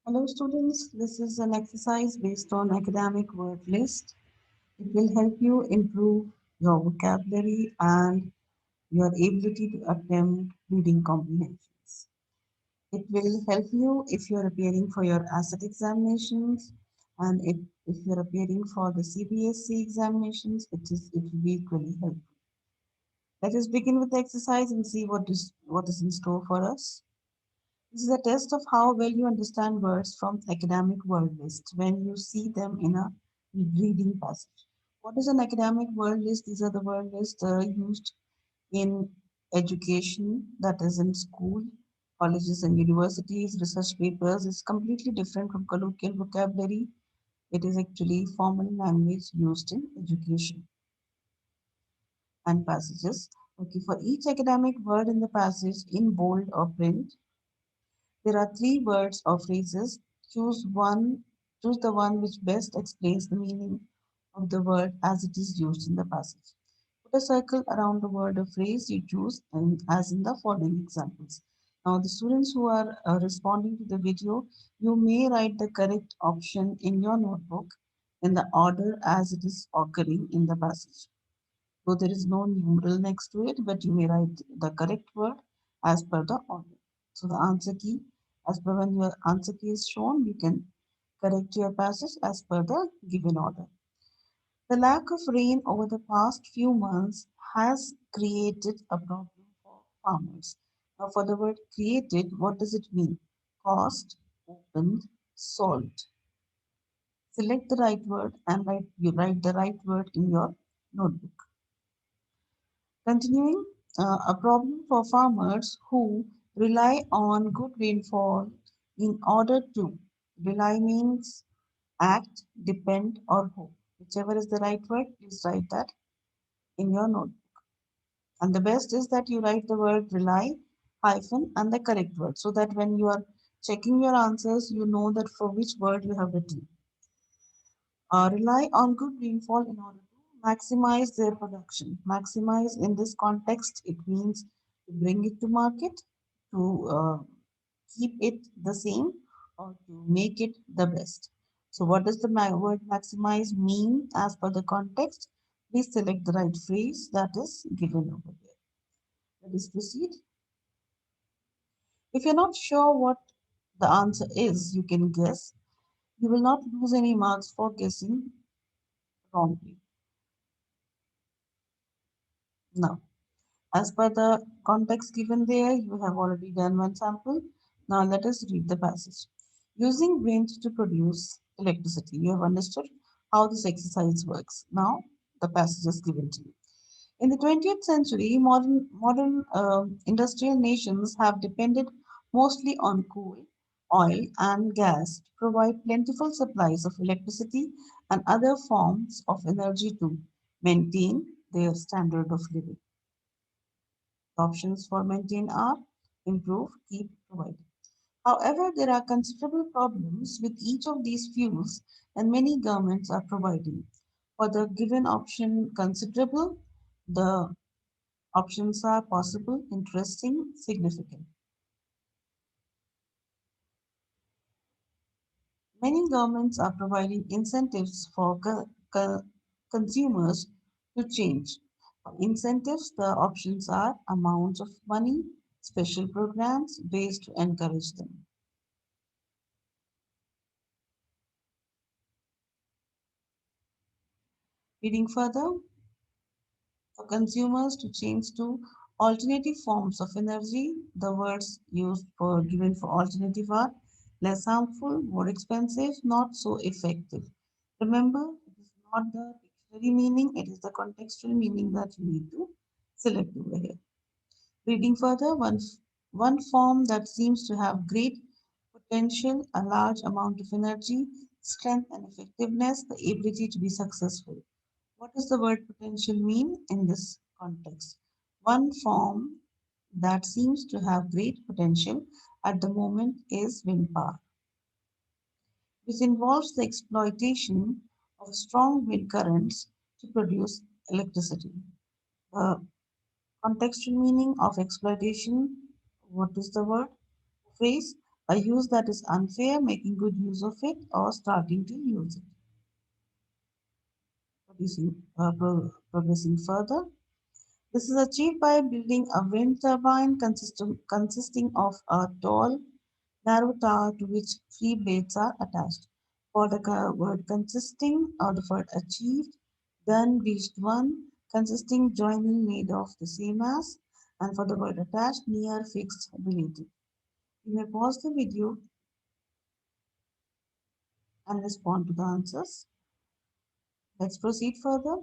Hello students, this is an exercise based on academic word list. It will help you improve your vocabulary and your ability to attempt reading comprehensions. It will help you if you're appearing for your asset examinations and if you're appearing for the CBSC examinations, it will be equally helpful. Let us begin with the exercise and see what is in store for us. This is a test of how well you understand words from academic word list when you see them in a reading passage. What is an academic word list? These are the word lists used in education, that is in school, colleges and universities, research papers. It's completely different from colloquial vocabulary. It is actually formal language used in education and passages. Okay, for each academic word in the passage in bold or print, there are three words or phrases. Choose one, choose the one which best explains the meaning of the word as it is used in the passage. Put a circle around the word or phrase you choose, and as in the following examples. Now, the students who are responding to the video, you may write the correct option in your notebook in the order as it is occurring in the passage. So there is no numeral next to it, but you may write the correct word as per the order. So the answer key, as per when your answer key is shown, you can correct your passage as per the given order. The lack of rain over the past few months has created a problem for farmers. Now, for the word created, what does it mean? Caused, opened, solved. Select the right word and write the right word in your notebook. Continuing, a problem for farmers who rely on good rainfall in order to. Rely means act, depend, or hope. Whichever is the right word, please write that in your notebook. And the best is that you write the word rely hyphen and the correct word so that when you are checking your answers, you know that for which word you have written. Rely on good rainfall in order to maximize their production. Maximize in this context, it means to bring it to market, to keep it the same, or to make it the best. So, what does the word maximize mean as per the context? Please select the right phrase that is given over there. Let us proceed. If you're not sure what the answer is, you can guess. You will not lose any marks for guessing wrongly. Now, as per the context given there, you have already done one sample. Now let us read the passage. Using wind to produce electricity. You have understood how this exercise works. Now the passage is given to you. In the 20th century, modern industrial nations have depended mostly on coal, oil, and gas to provide plentiful supplies of electricity and other forms of energy to maintain their standard of living. Options for maintain are improve, keep, provide. However, there are considerable problems with each of these fuels, and many governments are providing. For the given option considerable, the options are possible, interesting, significant. Many governments are providing incentives for consumers to change. For incentives, the options are amounts of money, special programs, ways to encourage them. Reading further, for consumers to change to alternative forms of energy, the words used for given for alternative are less harmful, more expensive, not so effective. Remember, it is not the dictionary meaning, it is the contextual meaning that you need to select over here. Reading further, one form that seems to have great potential, a large amount of energy, strength, and effectiveness, the ability to be successful. What does the word potential mean in this context? One form that seems to have great potential at the moment is wind power, which involves the exploitation of strong wind currents to produce electricity. The contextual meaning of exploitation, what is the word? Phrase, a use that is unfair, making good use of it, or starting to use it. Progressing further. This is achieved by building a wind turbine consisting of a tall, narrow tower to which three blades are attached. For the word consisting or the word achieved, then reached one, consisting joining made of the same as, and for the word attached, near fixed related. You may pause the video and respond to the answers. Let's proceed further.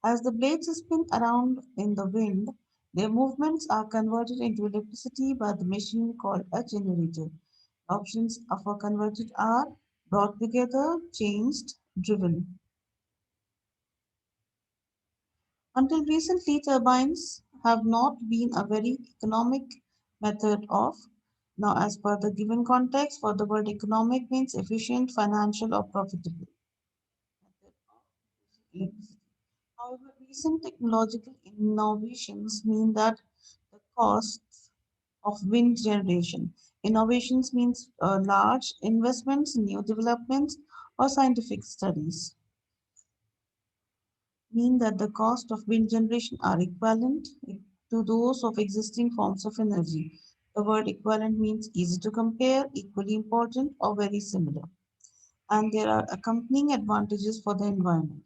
As the blades spin around in the wind, their movements are converted into electricity by the machine called a generator. Options for converted are brought together, changed, driven. Until recently, turbines have not been a very economic method of. Now, as per the given context, for the word economic means efficient, financial, or profitable method of using electricity. However, recent technological innovations mean that the costs of wind generation. Innovations means large investments, new developments, or scientific studies mean that the cost of wind generation are equivalent to those of existing forms of energy. The word equivalent means easy to compare, equally important, or very similar. And there are accompanying advantages for the environment.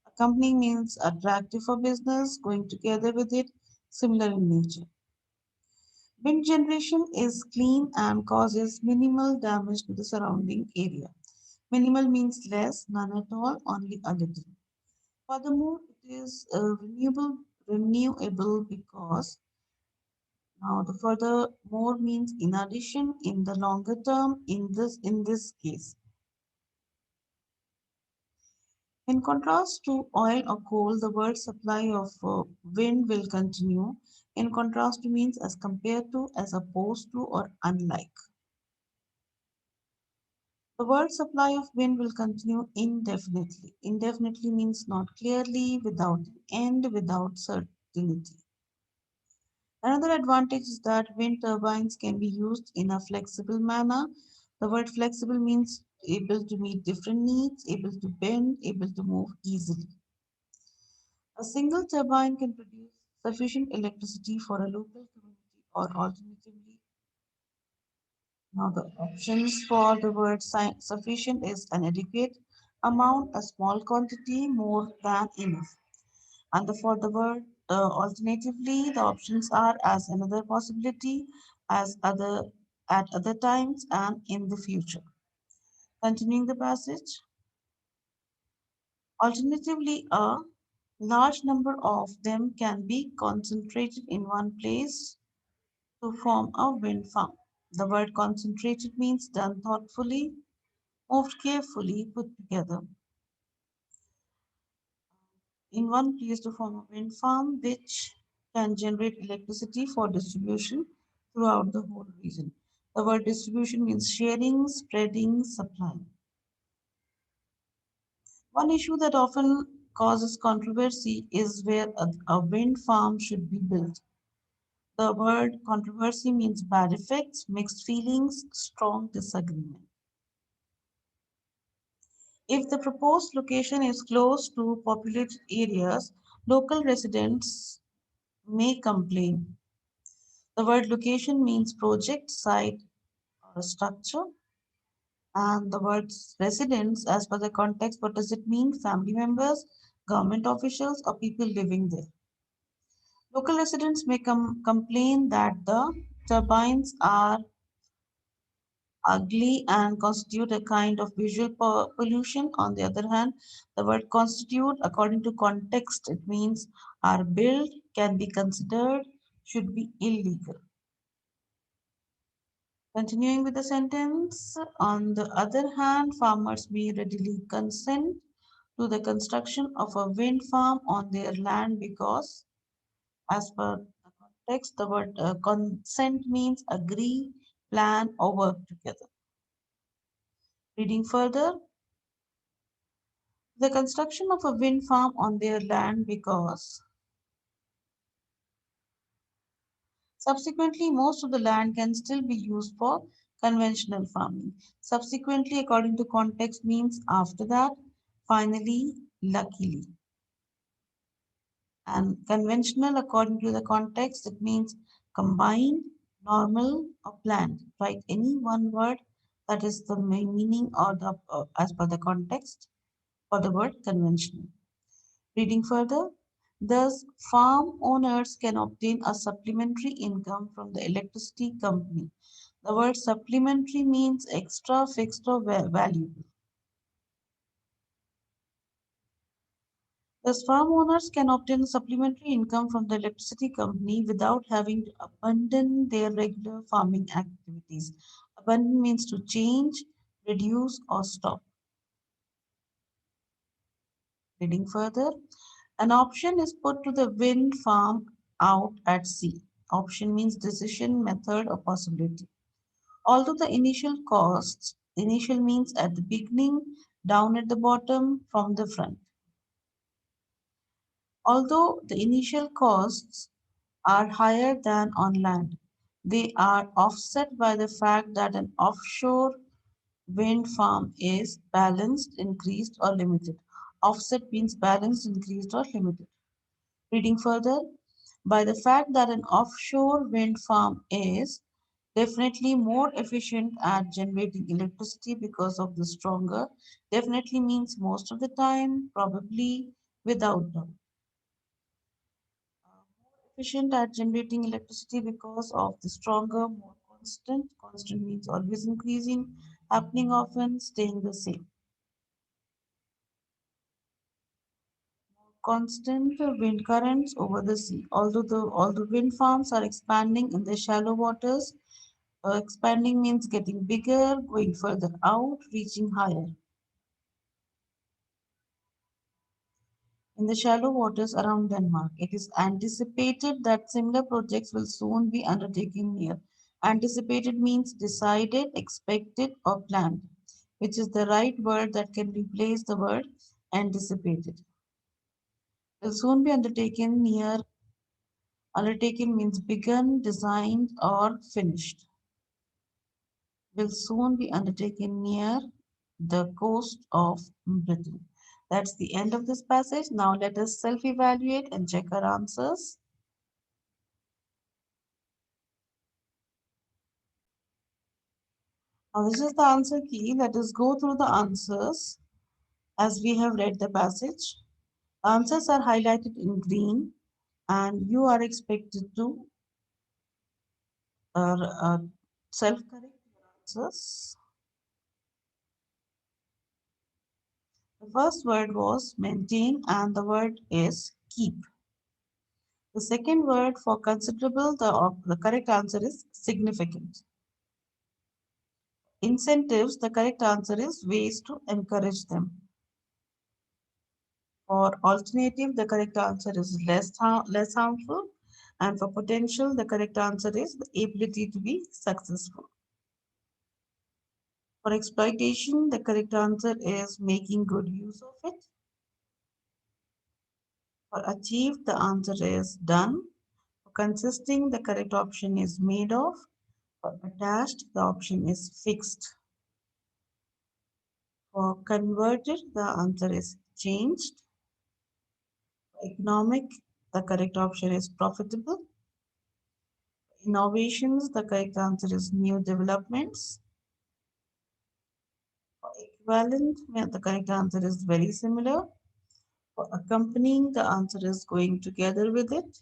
Accompanying means attractive for business, going together with it, similar in nature. Wind generation is clean and causes minimal damage to the surrounding area. Minimal means less, none at all, only a little. Furthermore, it is renewable because now the further more means in addition in the longer term in this case. In contrast to oil or coal, the world supply of wind will continue. In contrast to means as compared to, as opposed to, or unlike. The world supply of wind will continue indefinitely. Indefinitely means not clearly, without an end, without certainty. Another advantage is that wind turbines can be used in a flexible manner. The word flexible means able to meet different needs, able to bend, able to move easily. A single turbine can produce sufficient electricity for a local community or alternatively. Now the options for the word sufficient is an adequate amount, a small quantity, more than enough. And for the word alternatively, the options are as another possibility, as other at other times, and in the future. Continuing the passage. Alternatively, a large number of them can be concentrated in one place to form a wind farm. The word concentrated means done thoughtfully, moved carefully, put together in one place to form a wind farm which can generate electricity for distribution throughout the whole region. The word distribution means sharing, spreading, supplying. One issue that often causes controversy is where a wind farm should be built. The word controversy means bad effects, mixed feelings, strong disagreement. If the proposed location is close to populated areas, local residents may complain. The word location means project, site, or structure. And the word residents, as per the context, what does it mean? Family members, government officials, or people living there. Local residents may complain that the turbines are ugly and constitute a kind of visual pollution. On the other hand, the word constitute, according to context, it means are built, can be considered, should be illegal. Continuing with the sentence, on the other hand, farmers may readily consent to the construction of a wind farm on their land because, as per the context, the word consent means agree, plan, or work together. Reading further, the construction of a wind farm on their land because subsequently most of the land can still be used for conventional farming. Subsequently, according to context, means after that, finally, luckily. And conventional, according to the context, it means combined, normal, or planned. Write any one word that is the main meaning or the as per the context for the word conventional. Reading further, thus farm owners can obtain a supplementary income from the electricity company. The word supplementary means extra, fixed, or valuable. Thus, farm owners can obtain supplementary income from the electricity company without having to abandon their regular farming activities. Abandon means to change, reduce, or stop. Reading further, an option is put to the wind farm out at sea. Option means decision, method, or possibility. Although the initial costs, initial means at the beginning, down at the bottom, from the front. Although the initial costs are higher than on land, they are offset by the fact that an offshore wind farm is balanced, increased, or limited. Offset means balanced, increased, or limited. Reading further, by the fact that an offshore wind farm is definitely more efficient at generating electricity because of the stronger, definitely means most of the time, probably, without doubt. More efficient at generating electricity because of the stronger, more constant. Constant means always increasing, happening often, staying the same. Constant wind currents over the sea. Although wind farms are expanding in the shallow waters, expanding means getting bigger, going further out, reaching higher. In the shallow waters around Denmark, it is anticipated that similar projects will soon be undertaken near. Anticipated means decided, expected, or planned, which is the right word that can replace the word anticipated. Will soon be undertaken near. Undertaken means begun, designed, or finished. Will soon be undertaken near the coast of Britain. That's the end of this passage. Now let us self-evaluate and check our answers. Now this is the answer key. Let us go through the answers as we have read the passage. Answers are highlighted in green and you are expected to uh, self-correct your answers. The first word was maintain and the word is keep. The second word for considerable, the correct answer is significant. Incentives, the correct answer is ways to encourage them. For alternative, the correct answer is less harmful. And for potential, the correct answer is the ability to be successful. For exploitation, the correct answer is making good use of it. For achieved, the answer is done. For consisting, the correct option is made of. For attached, the option is fixed. For converted, the answer is changed. For economic, the correct option is profitable. Innovations, the correct answer is new developments. For equivalent, the correct answer is very similar. For accompanying, the answer is going together with it.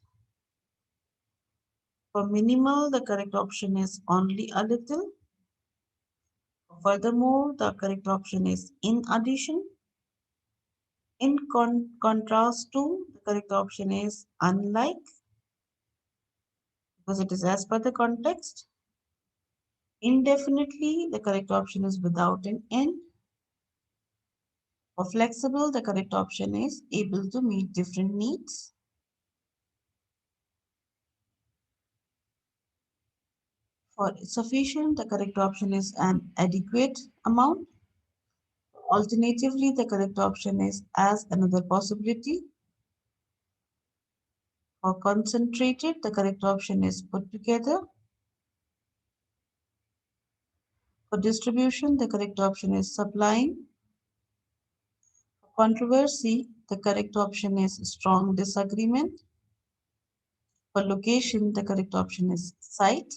For minimal, the correct option is only a little. Furthermore, the correct option is in addition. In contrast to, the correct option is unlike because it is as per the context. Indefinitely, the correct option is without an end. For flexible, the correct option is able to meet different needs. For sufficient, the correct option is an adequate amount. Alternatively, the correct option is as another possibility. For concentrated, the correct option is put together. For distribution, the correct option is supplying. For controversy, the correct option is strong disagreement. For location, the correct option is site.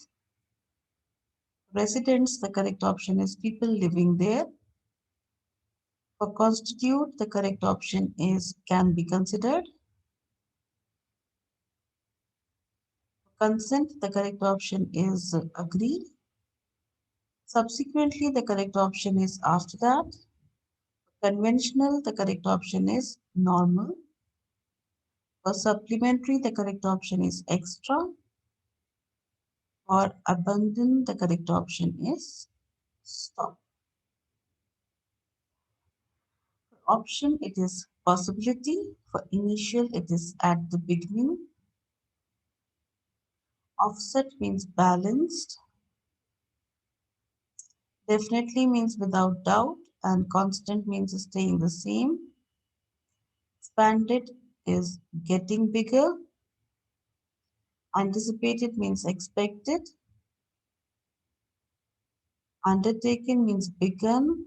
Residents, the correct option is people living there. For constitute, the correct option is can be considered. For consent, the correct option is agreed. Subsequently, the correct option is after that. Conventional, the correct option is normal. For supplementary, the correct option is extra. For abandon, the correct option is stop. For option, it is possibility. For initial, it is at the beginning. Offset means balanced. Definitely means without doubt. And constant means staying the same. Expanded is getting bigger. Anticipated means expected. Undertaken means begun.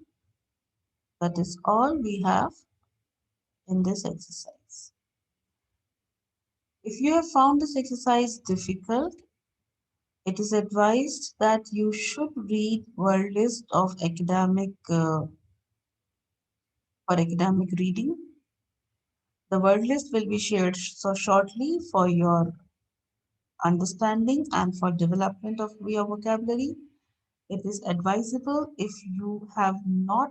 That is all we have in this exercise. If you have found this exercise difficult, it is advised that you should read World List of academic for academic reading. The word list will be shared so shortly for your understanding and for development of your vocabulary. It is advisable if you have not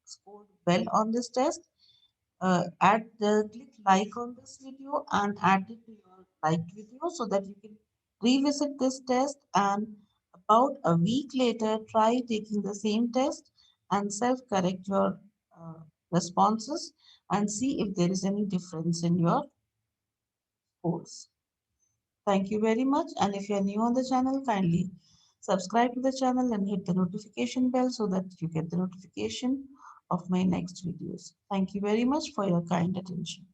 scored well on this test, click like on this video and add it to your liked video so that you can revisit this test and about a week later try taking the same test and self-correct your uh, responses and see if there is any difference in your scores. Thank you very much, and if you are new on the channel, kindly subscribe to the channel and hit the notification bell so that you get the notification of my next videos. Thank you very much for your kind attention.